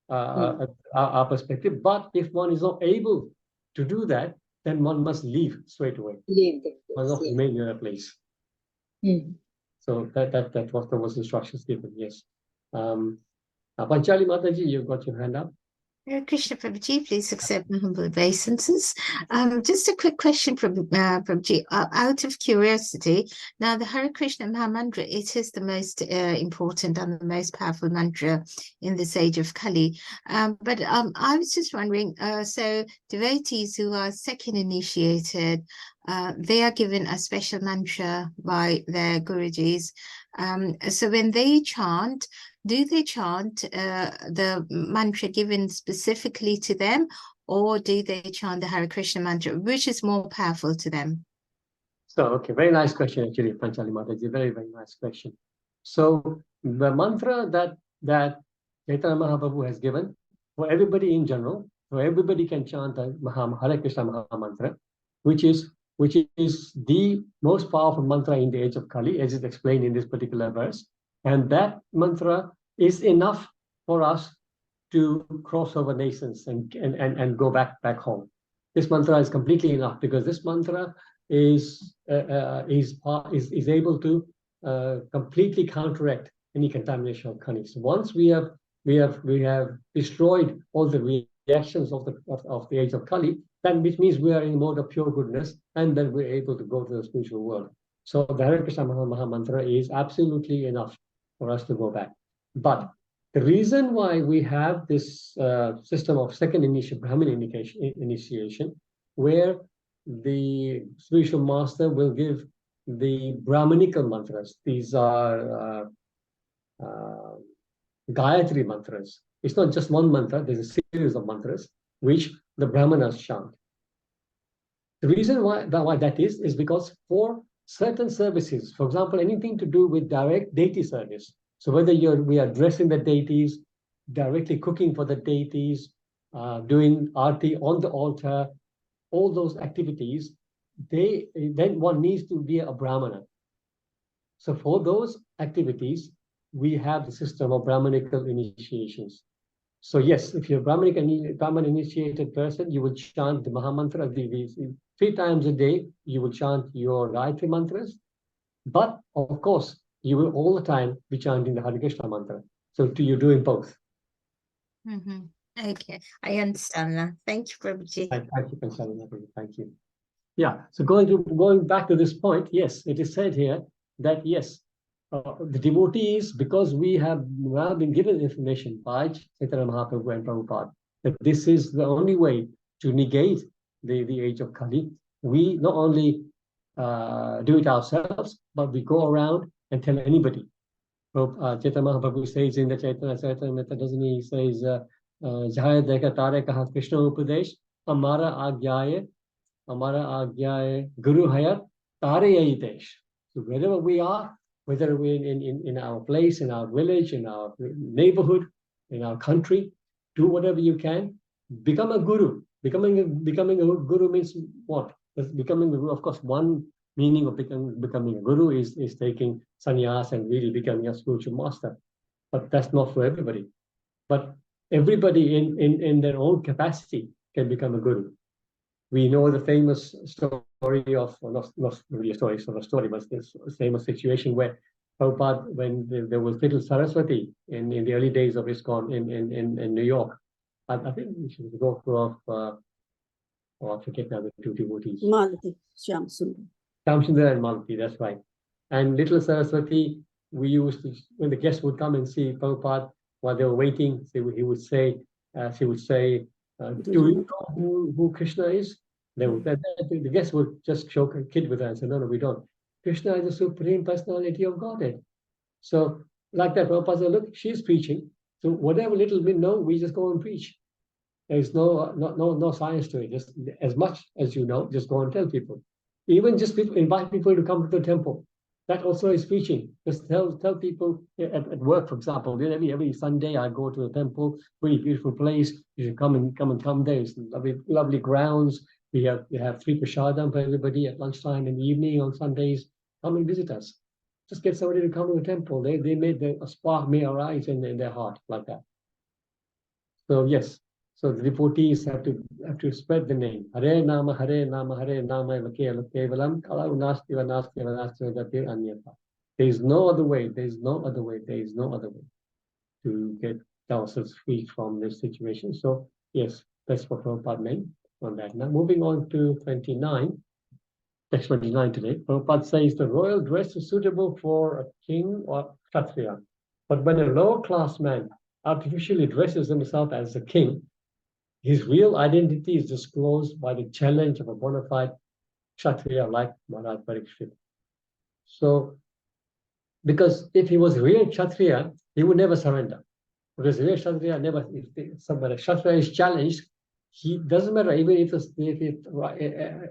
our perspective. But if one is not able to do that, then one must leave straight away. Leave the place. One must remain in a place. So that was instructions given. Yes. Panchali Mataji, you've got your hand up. Hare Krishna Prabhuji, please accept my humble obeisances. Just a quick question, Prabhuji, out of curiosity. Now, the Hare Krishna Maha Mantra, it is the most important and the most powerful mantra in this age of Kali. But I was just wondering, so devotees who are second initiated, they are given a special mantra by their Gurujis. So when they chant, do they chant the mantra given specifically to them, or do they chant the Hare Krishna mantra, which is more powerful to them? So, okay, very nice question, actually, Panchali Mataji, very, very nice question. So, the mantra that Chaitanya Mahaprabhu has given, for everybody in general, so everybody can chant the Hare Krishna Maha Mantra, which is the most powerful mantra in the age of Kali, as is explained in this particular verse. And that mantra is enough for us to cross over nations and go back home. This mantra is completely enough, because this mantra is able to completely counteract any contamination of Kali. So once we have destroyed all the reactions of the age of Kali, then which means we are in mode of pure goodness, and then we're able to go to the spiritual world. So the Hare Krishna Maha Mantra is absolutely enough for us to go back. But the reason why we have this system of second Brahmin initiation, where the spiritual master will give the Brahminical mantras. These are Gayatri mantras. It's not just one mantra, there's a series of mantras which the Brahmanas chant. The reason why that is because for certain services, for example, anything to do with direct deity service, so whether we are dressing the deities, directly cooking for the deities, doing arti on the altar, all those activities, then one needs to be a Brahmana. So for those activities, we have the system of Brahmanical initiations. So yes, if you're a Brahman initiated person, you will chant the Maha Mantra 3 times a day. You will chant your Gayatri mantras, but of course, you will all the time be chanting the Hare Krishna mantra. So you're doing both. Okay, I understand that. Thank you, Prabhuji. Thank you, Panchali. Thank you. Yeah, so going back to this point, yes, it is said here that yes, the devotees, because we have now been given information by Chaitanya Mahaprabhu and Prabhupada that this is the only way to negate the age of Kali. We not only do it ourselves, but we go around and tell anybody. Chaitanya Mahaprabhu says in the Chaitanya Charitamrita, doesn't he? He says, Jaya Dekha Tare Kaha Krishna Upadesh, Amara Agyaye Guru Hayat Tare Yaitesh. So wherever we are, whether we're in our place, in our village, in our neighborhood, in our country. Do whatever you can. Become a guru. Becoming a guru means what? Becoming a guru, of course, one meaning of becoming a guru is taking sannyas and really becoming a spiritual master. But that's not for everybody. But everybody in their own capacity can become a guru. We know the famous story of, well, not really a story, it's not a story, but this famous situation where Prabhupada, when there was little Saraswati in the early days of ISKCON in New York, I think she was the daughter of, I forget now the two devotees. Malati, Shyam Sundar. Shyamsundar and Malati, that's right. And little Saraswati, we used to, when the guests would come and see Prabhupada, while they were waiting, she would say, do you know who Krishna is? The guests would just choke a kid with her and say, no, we don't. Krishna is the Supreme Personality of Godhead. So, like that, Prabhupada said, look, she's preaching. So, whatever little we know, we just go and preach. There's no science to it. Just as much as you know, just go and tell people. Even just invite people to come to the temple. That also is preaching. Just tell people at work, for example. Every Sunday I go to the temple, really beautiful place. You should come there. It's lovely grounds. We have free prasadam for everybody at lunchtime and evening on Sundays. Come and visit us. Just get somebody to come to the temple. They made a spark may arise in their heart like that. So yes. So the devotees have to spread the name. Hare Nama, Hare Nama, Hare Nama, Kevalam, Kalau Nasti Vanasti Vanasti Gatir Anyata. There is no other way. There is no other way. There is no other way to get ourselves free from this situation. So yes, that's what Prabhupada meant on that. Now moving on to 29. Text 29 today. Prabhupada says the royal dress is suitable for a king or kshatriya. But when a lower class man artificially dresses himself as a king, his real identity is disclosed by the challenge of a bona fide kshatriya like Maharaj Parikshit. So, because if he was a real kshatriya, he would never surrender. Because real kshatriya never, if somebody kshatriya is challenged, he doesn't matter, even if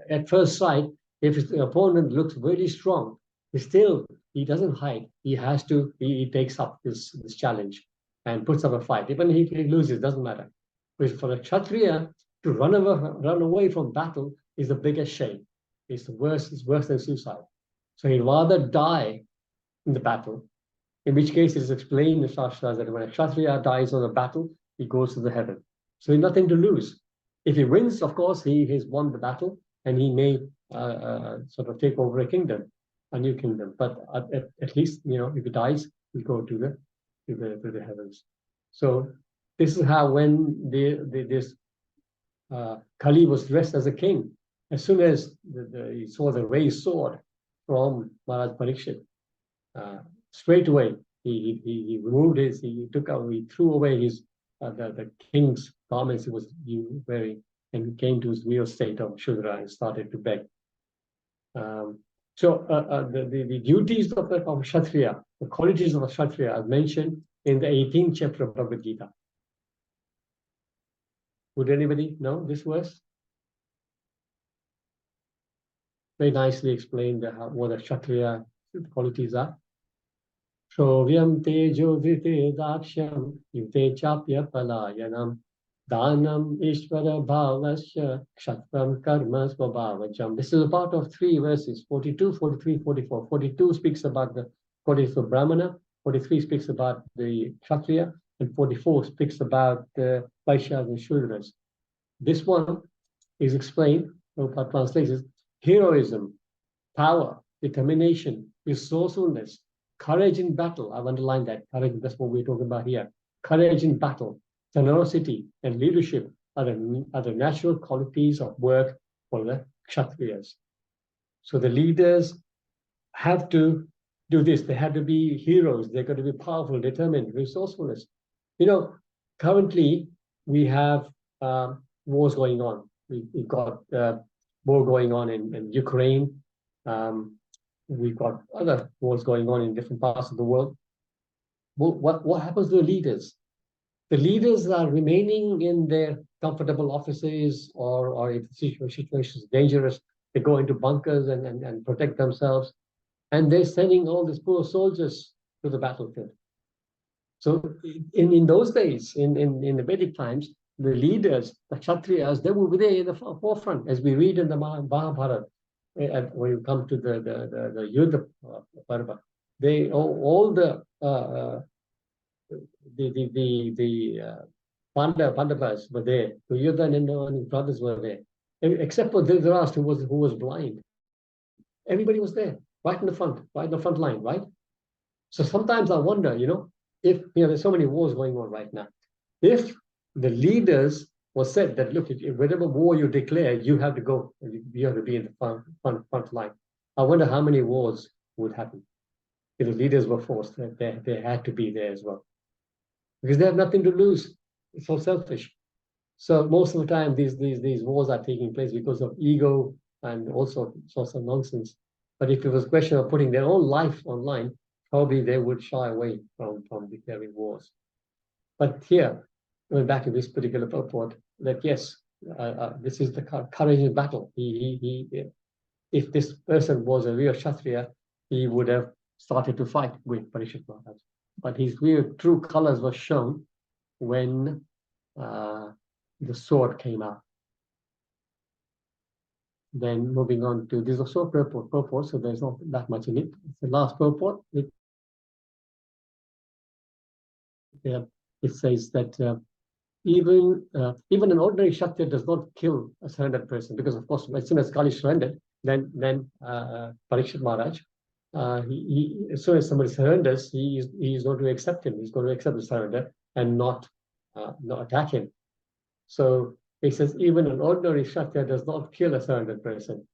at first sight, if his opponent looks very strong, he doesn't hide. He takes up this challenge and puts up a fight. Even if he loses, doesn't matter. Because for a kshatriya to run away from battle is the biggest shame. It's worse than suicide. So he'd rather die in the battle, in which case it is explained in the Shastras that when a kshatriya dies on a battle, he goes to the heaven. So he has nothing to lose. If he wins, of course, he has won the battle, and he may sort of take over a new kingdom. But at least, if he dies, he go to the heavens. So this is how when this Kali was dressed as a king, as soon as he saw the raised sword from Maharaj Parikshit, straight away he removed he threw away his the king's garments he was wearing and came to his real state of Shudra and started to beg. So the duties of Kshatriya, the qualities of a Kshatriya are mentioned in the 18th chapter of Bhagavad Gita. Would anybody know this verse? Very nicely explained what a Kshatriya qualities are. Shovyam tejo vrite daksham yute chapya palayanam danam ishvara bhavasya kshatram karma svabhavacham. This is a part of 3 verses, 42, 43, 44. 42 speaks about the qualities of Brahmana, 43 speaks about the Kshatriya, and 44 speaks about the Vaishyas and Shudras. This one is explained, Prabhupada translates it, heroism, power, determination, resourcefulness, courage in battle. I've underlined that. Courage, that's what we're talking about here. Courage in battle, generosity, and leadership are the natural qualities of work for the Kshatriyas. So the leaders have to do this. They have to be heroes. They've got to be powerful, determined, resourcefulness. Currently we have wars going on. We've got war going on in Ukraine. We've got other wars going on in different parts of the world. What happens to the leaders? The leaders are remaining in their comfortable offices, or if the situation is dangerous, they go into bunkers and protect themselves. And they're sending all these poor soldiers to the battlefield. So in those days, in the Vedic times, the leaders, the Kshatriyas, they will be there in the forefront, as we read in the Mahabharata. When you come to the Yuddha Parva, they all the Pandavas were there. The Yuddha and his brothers were there, except for Dhritarashtra, who was blind. Everybody was there, right in the front line, right? So sometimes I wonder, if there's so many wars going on right now, if the leaders were said that, look, if whatever war you declare, you have to go, you have to be in the front line. I wonder how many wars would happen if the leaders were forced. They had to be there as well, because they have nothing to lose. It's so selfish. So most of the time, these wars are taking place because of ego and also sorts of nonsense. But if it was a question of putting their own life online, probably they would shy away from declaring wars. But here, going back to this particular purport, that yes, this is the courageous battle. If this person was a real Kshatriya, he would have started to fight with Parikshit Maharaj. But his real true colors were shown when the sword came out. Then moving on to this also purport, so there's not that much in it. It's the last purport. It says that even an ordinary Kshatriya does not kill a surrendered person, because of course as soon as Kali surrendered, then Parikshit Maharaj, as soon as somebody surrenders, he is going to accept him. He's going to accept the surrender and not attack him. So he says even an ordinary Kshatriya does not kill a surrendered person.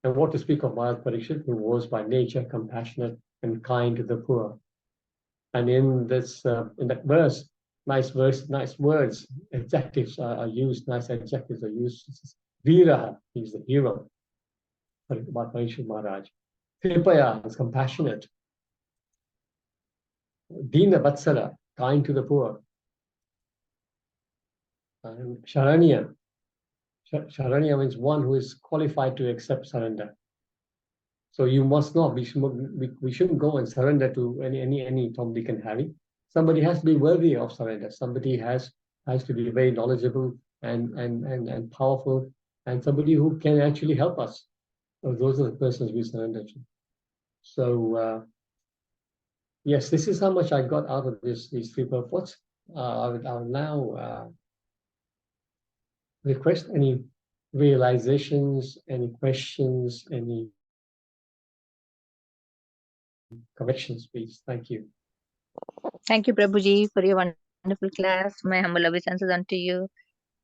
And what to speak of Maharaj Parikshit, who was by nature compassionate and kind to the poor. And in that verse, nice words, adjectives are used, nice adjectives are used. Veera, he's the hero. About Parikshit Maharaj. Kripaya is compassionate. Dina Vatsala, kind to the poor. And Sharanya. Sharanya means one who is qualified to accept surrender. So you must not, we shouldn't go and surrender to any Tom, Dick and Harry. Somebody has to be worthy of surrender. Somebody has to be very knowledgeable and powerful, and somebody who can actually help us. So those are the persons we surrender to. So yes, this is how much I got out of these three purports. I will now request any realizations, any questions, any corrections, please. Thank you. Thank you, Prabhuji, for your wonderful class. My humble obeisances unto you.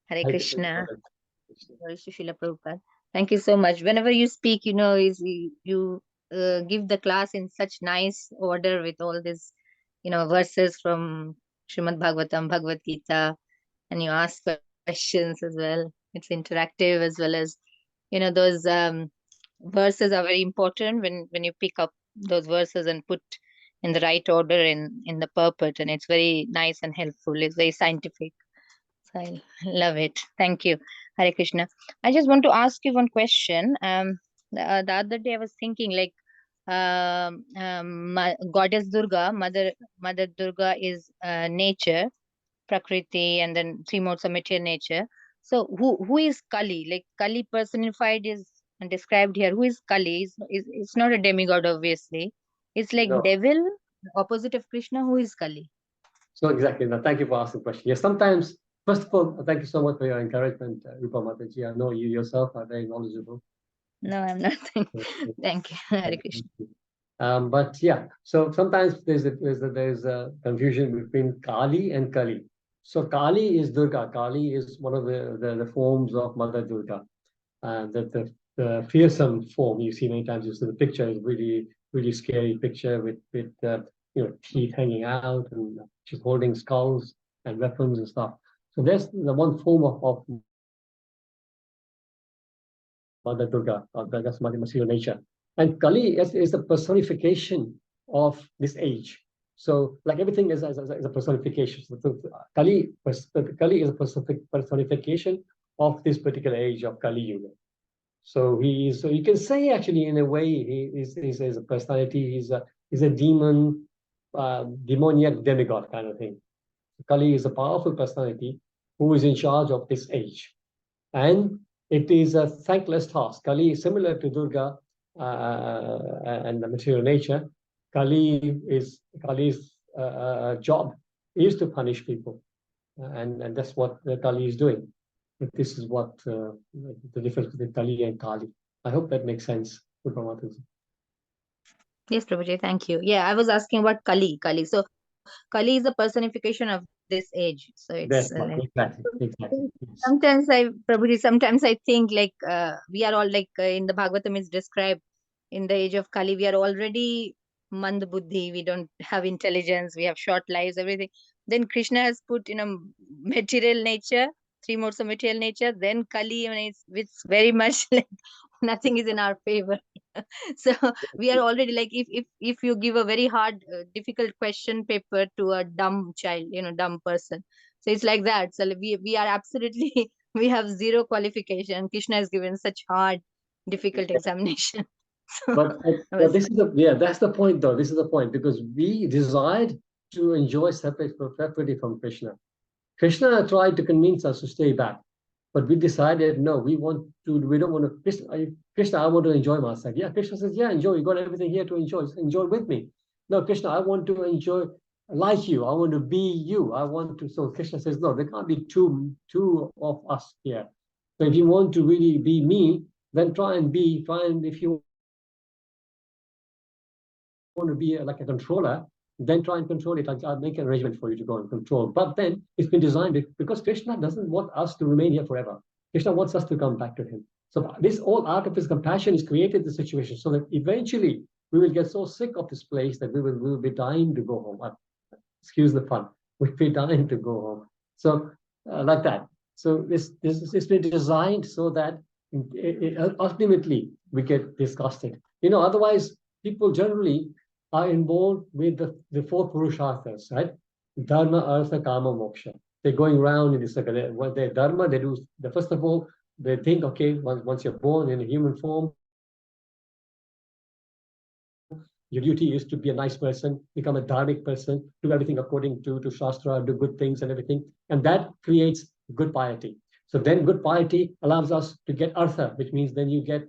Hare Krishna. Glory to Srila Prabhupada. Thank you so much. Whenever you speak, you give the class in such nice order with all these, verses from Srimad Bhagavatam, Bhagavad Gita, and you ask questions as well. It's interactive as well as, those verses are very important when you pick up those verses and put in the right order in the purport, and it's very nice and helpful. It's very scientific. So I love it. Thank you. Hare Krishna. I just want to ask you one question. The other day I was thinking, like, Goddess Durga, Mother Durga is nature, Prakriti, and then three modes of material nature. So who is Kali? Like Kali personified is described here. Who is Kali? It's not a demigod, obviously. It's like devil, opposite of Krishna. Who is Kali? So exactly. Now, thank you for asking the question. Yes, sometimes, first of all, thank you so much for your encouragement, Rupa Mataji. I know you yourself are very knowledgeable. No, I'm not. Thank you. Hare Krishna. But yeah, so sometimes there's a confusion between Kali and Kali. So Kali is Durga. Kali is one of the forms of Mother Durga. The fearsome form you see many times. You see the picture is really scary picture with teeth hanging out, and she's holding skulls and weapons and stuff. So that's the one form of Mother Durga, or that's material nature. And Kali is the personification of this age. So like everything is a personification. So Kali is a personification of this particular age of Kali Yuga. So you can say actually in a way he is a personality. He's a demon, demoniac demigod kind of thing. Kali is a powerful personality who is in charge of this age. And it is a thankless task. Kali is similar to Durga and the material nature. Kali's job is to punish people. And that's what Kali is doing. This is what the difference between Kali and Kali. I hope that makes sense. Yes, Prabhuji, thank you. Yeah, I was asking about Kali. So Kali is a personification of this age. So it's That's like exactly. sometimes I think like we are all like in the Bhagavatam is described in the age of Kali, we are already mand buddhi, we don't have intelligence, we have short lives, everything. Then Krishna has put material nature, 3 modes of material nature. Then Kali, it's very much like nothing is in our favor. So we are already like if you give a very hard difficult question paper to a dumb child, dumb person, so it's like that. So we are absolutely we have zero qualification. Krishna has given such hard difficult examination. But this is that's the point though. This is the point, because we desired to enjoy separately from Krishna. Krishna tried to convince us to stay back, but we decided no, we don't want to. Krishna, I want to enjoy myself. Yeah, Krishna says, yeah, enjoy. You got everything here to enjoy. Enjoy with me. No, Krishna, I want to enjoy like you. I want to be you. I want to. So Krishna says, no, there can't be two of us here. So if you want to really be me, then try and if you want to be like a controller, then try and control it. I'll make an arrangement for you to go and control. But then it's been designed because Krishna doesn't want us to remain here forever. Krishna wants us to come back to him. So this all out of his compassion is created the situation so that eventually we will get so sick of this place that we will be dying to go home. Excuse the fun. We'll be dying to go home. So like that. So this has been designed so that ultimately we get disgusted. Otherwise people generally are involved with the 4 Purusharthas, right? Dharma, Artha, Kama, Moksha. They're going around in this circle. What their dharma, they do, first of all, they think, okay, once you're born in a human form, your duty is to be a nice person, become a dharmic person, do everything according to Shastra, do good things and everything. And that creates good piety. So then good piety allows us to get artha, which means then you get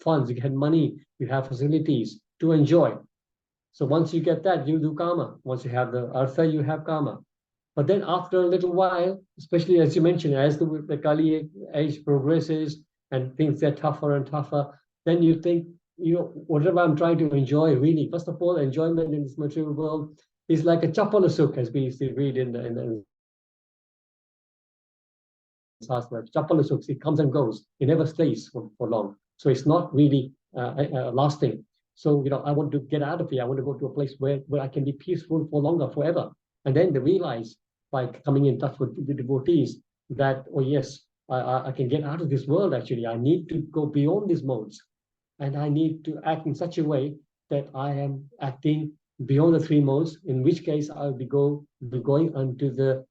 funds, you get money, you have facilities to enjoy. So once you get that, you do kama. Once you have the artha, you have kama. But then after a little while, especially as you mentioned, as the Kali age progresses and things get tougher and tougher, then you think, whatever I'm trying to enjoy, really, first of all, enjoyment in this material world is like a chapala sukh, as we used to read in the Shastra. Chapala sukh, it comes and goes. It never stays for long. So it's not really lasting. So, I want to get out of here. I want to go to a place where I can be peaceful for longer, forever. And then they realize by coming in touch with the devotees that, oh yes, I can get out of this world actually. I need to go beyond these modes. And I need to act in such a way that I am acting beyond the 3 modes, in which case I'll be going into the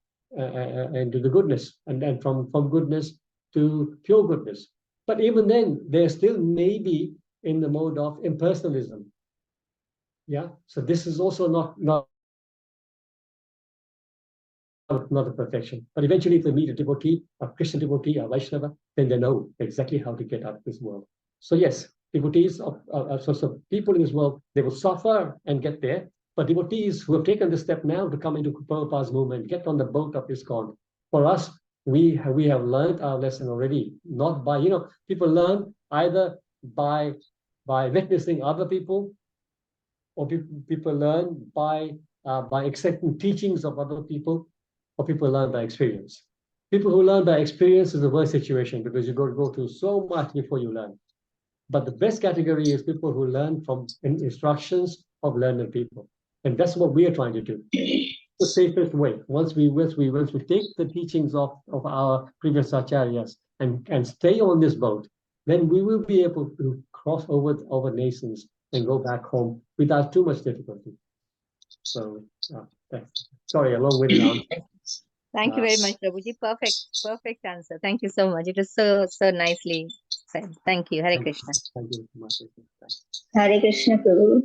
goodness, and then from goodness to pure goodness. But even then, there still may be in the mode of impersonalism. Yeah. So this is also not a perfection. But eventually, if they meet a devotee, a Christian devotee, a Vaishnava, then they know exactly how to get out of this world. So yes, devotees so people in this world, they will suffer and get there. But devotees who have taken the step now to come into Prabhupada's movement, get on the boat of ISKCON, for us, we have learned our lesson already. Not by, people learn either by witnessing other people, or people learn by accepting teachings of other people, or people learn by experience. People who learn by experience is the worst situation, because you got to go through so much before you learn. But the best category is people who learn from instructions of learned people. And that's what we are trying to do. The safest way. Once we take the teachings of our previous acharyas and stay on this boat, then we will be able to cross over nations and go back home without too much difficulty. So, sorry, a long-winded answer. Thank you very much, Prabhuji. Perfect answer. Thank you so much. It is so nicely said. Thank you. Hare Krishna. Thank you so much. Hare Krishna, Prabhu.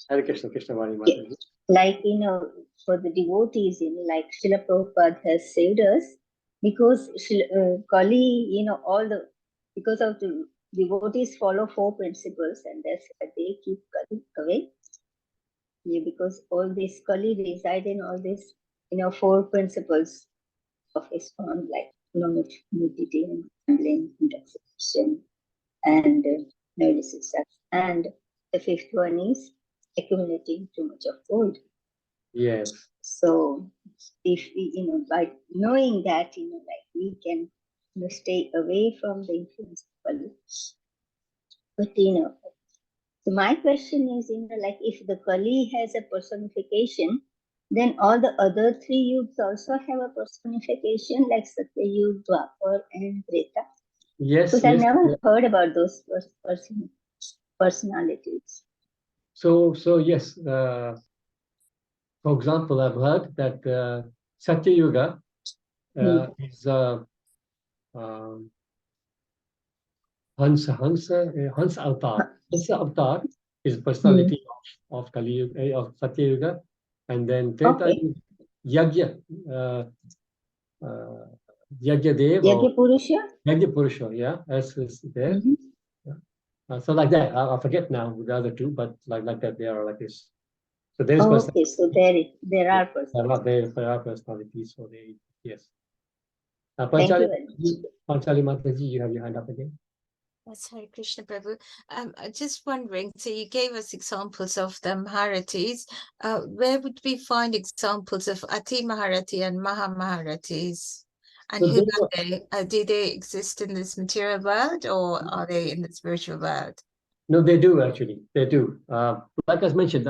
Hare Krishna, Krishna Vani Mataji. like, for the devotees, like Srila Prabhupada has saved us because Kali, because of the devotees follow 4 principles, and that's why they keep Kali away. Yeah, because all this Kali reside in all these, 4 principles of ISKCON, like, meditating, handling, intoxication, and neurosis. And the 5th one is accumulating too much of gold. Yes. So if we, by knowing that, like we can stay away from the influence of Kali. But so my question is, like if the Kali has a personification, then all the other 3 yugs also have a personification, like Satyayug, Dwapar, and Treta. Yes. Because I Yes. never heard about those personalities. So yes. For example, I've heard that Satya Yuga is Hansa Avatar. Hansa Avatar is personality of Kali Yuga, of Satya Yuga, and then Treta is Yagya, Yagya Dev or Yagya Purusha, yeah, as is there. So like that, I forget now the other 2, but like that, they are like this. So there is okay, so there are personalities. There are personalities. So they, yes. Thank you very much. Panchali Mataji, you have your hand up again. That's Hare Krishna, Prabhu. Just wondering, so you gave us examples of the Maharatis. Where would we find examples of Ati Maharati and Maha Maharatis? And So who are they? Do they exist in this material world, or are they in the spiritual world? No, they do actually. They do. Like I mentioned,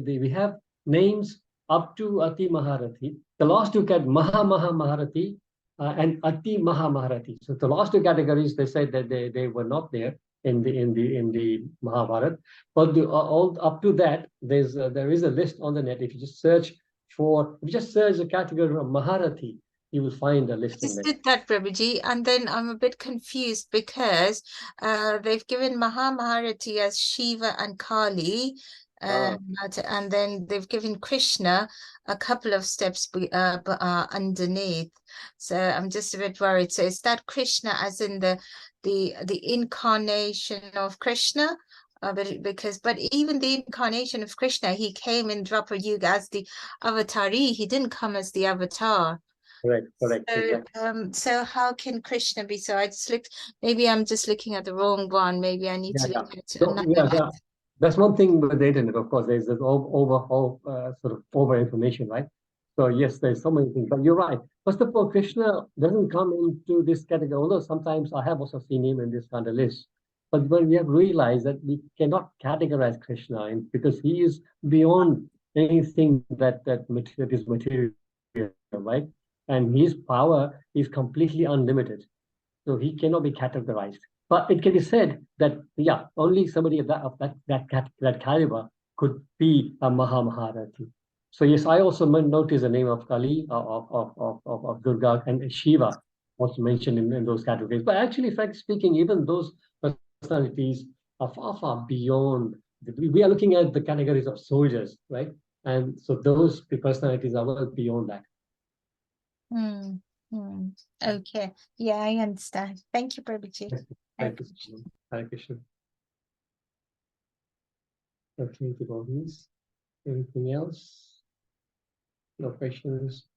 we have names up to Ati Maharati. The last 2 get Maha Maharati and Ati Maha Maharati. So the last 2 categories, they said that they were not there in the Mahabharata. But all up to that, there is a list on the net. If you just search the category of Maharati, you will find a list in there. I just did that, Prabhuji, and then I'm a bit confused because they've given Maharati as Shiva and Kali, and then they've given Krishna a couple of steps underneath. So I'm just a bit worried. So is that Krishna as in the incarnation of Krishna? But even the incarnation of Krishna, he came in Dwapar Yuga as the avatari. He didn't come as the avatar. Correct. So, Exactly. so how can Krishna be? So I just looked, maybe I'm just looking at the wrong one. Maybe I need to look at another. That's one thing with the internet, of course. There's this sort of over information, right? So yes, there's so many things, but you're right. First of all, Krishna doesn't come into this category, although sometimes I have also seen him in this kind of list. But when we have realized that we cannot categorize Krishna because he is beyond anything that is material, right? And his power is completely unlimited. So he cannot be categorized. But it can be said that, yeah, only somebody of that caliber could be a Maharati. So yes, I also noticed the name of Kali, of Durga, and Shiva also mentioned in those categories. But actually, frankly speaking, even those personalities are far beyond. We are looking at the categories of soldiers, right? And so those personalities are well beyond that. Okay. Yeah, I understand. Thank you, Prabhuji. Thank you. Hare Krishna. Okay, devotees. Anything else? No questions.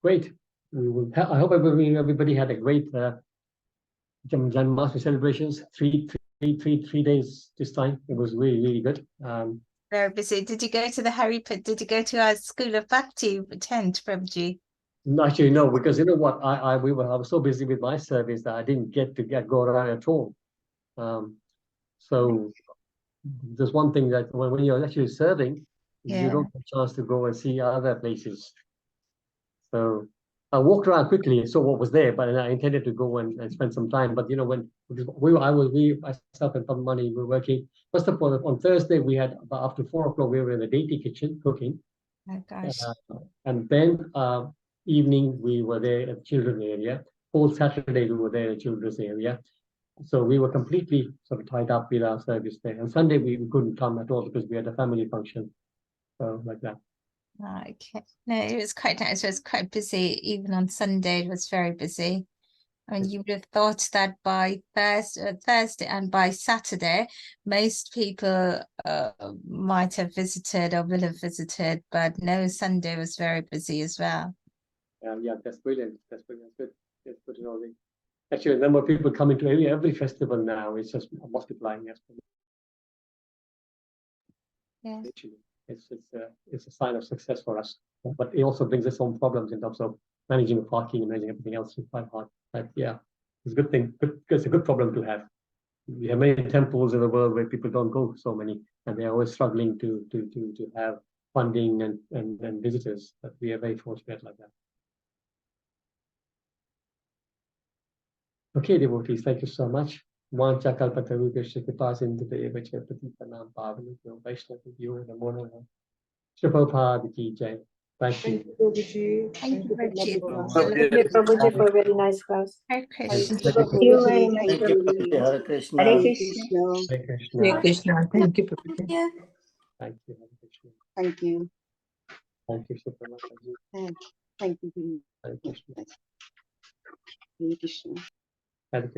Great. We will. I hope everybody had a great Janmashtami celebrations. Three days this time. It was really good. Very busy. Did you go to the Hariput? Did you go to our School of Bhakti tent, Prabhuji? Actually, no, because you know what? I was so busy with my service that I didn't get to go around at all. So there's one thing that when you're actually serving, you don't have a chance to go and see other places. So I walked around quickly and saw what was there, but I intended to go and spend some time. But you know, myself and Padmani, we were working. First of all, on Thursday we had about after 4 o'clock we were in the deity kitchen cooking. Oh gosh. And then evening we were there at the children's area. Whole Saturday we were there at the children's area. So we were completely sort of tied up with our service there. And Sunday we couldn't come at all because we had a family function. So like that. Okay. No, it was quite nice. It was quite busy. Even on Sunday, it was very busy. I mean, you would have thought that by Thursday and by Saturday, most people might have visited or will have visited, but no, Sunday was very busy as well. Yeah, that's brilliant. That's brilliant. Good. That's good to know. Actually, the number of people coming to every festival now is just multiplying. Yes. Yeah. It's a sign of success for us, but it also brings its own problems in terms of managing the parking and managing everything else. It's quite hard. But yeah, it's a good thing. It's a good problem to have. We have many temples in the world where people don't go, so many, and they're always struggling to have funding and visitors. But we are very fortunate like that. Okay, devotees, thank you so much. Mancha kalpataru Krishna kripa sindhu evacha patitanam pavanebhyo vaishnavibhyo namo namaha. Prabhupada ki jai. Thank you. Prabhuji. Thank you, Prabhuji. Thank you, Prabhuji, for a very nice class. Hare Krishna. Thank you very much, Thank you, Prabhuji. Hare Krishna. Hare Hare Krishna. Krishna. Hare Krishna. Krishna. Thank you, Prabhuji. Thank you, Hare Krishna. Thank you. Thank you, Supramaji. Thank you. Hare Krishna. Hare Krishna. Hare Krishna.